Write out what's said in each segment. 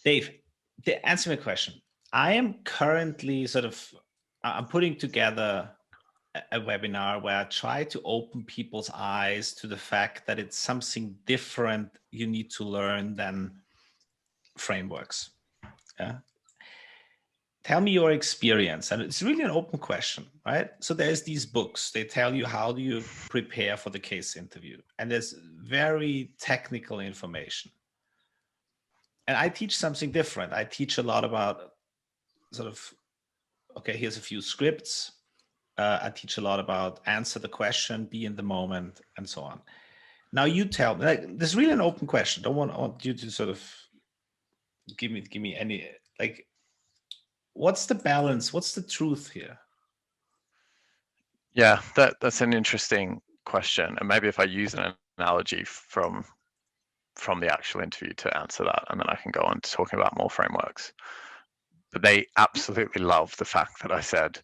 Dave, to answer my question, I am currently I'm putting together a webinar where I try to open people's eyes to the fact that it's something different you need to learn than frameworks. Yeah. Tell me your experience. And it's really an open question, right? So there's these books, they tell you how do you prepare for the case interview. And there's very technical information. And I teach something different. I teach a lot about okay, here's a few scripts. I teach a lot about answer the question, be in the moment, and so on. Now you tell me, like, this is really an open question. I want you to give me any, like, what's the balance? What's the truth here? Yeah, that's an interesting question. And maybe if I use an analogy from the actual interview to answer that, and then I can go on to talking about more frameworks. But they absolutely love the fact that I said,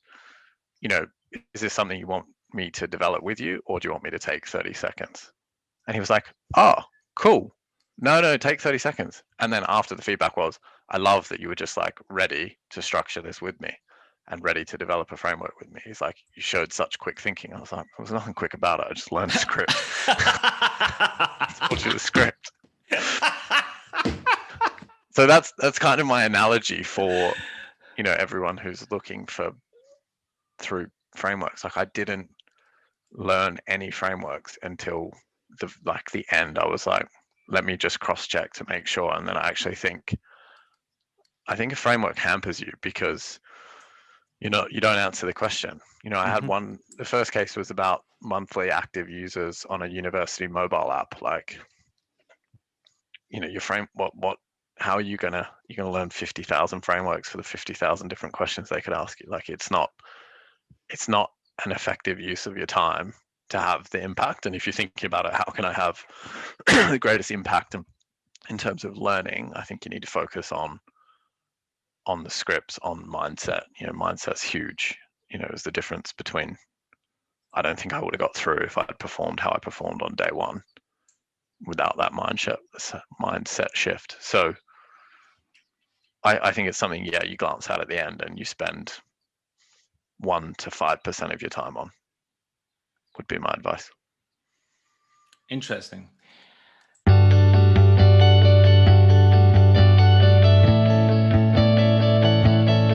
is this something you want me to develop with you, or do you want me to take 30 seconds? And he was like, oh, cool. No, take 30 seconds. And then after the feedback was, I love that you were just like ready to structure this with me and ready to develop a framework with me. He's like, you showed such quick thinking. I was like, there was nothing quick about it. I just learned a script. I told you the script. So that's kind of my analogy for, everyone who's looking through frameworks. Like, I didn't learn any frameworks until the end. I was like, let me just cross check to make sure. And then I actually think a framework hampers you because you don't answer the question. I had the first case was about monthly active users on a university mobile app. Like, your how are you gonna learn 50,000 frameworks for the 50,000 different questions they could ask you? Like, it's not an effective use of your time to have the impact. And if you're thinking about it, how can I have the greatest impact in terms of learning? I think you need to focus on the scripts, on mindset. Mindset's huge. Is the difference between, I don't think I would have got through if I'd performed how I performed on day one without that mindset shift. So I think it's something, you glance at the end and you spend 1 to 5% of your time on, would be my advice. Interesting.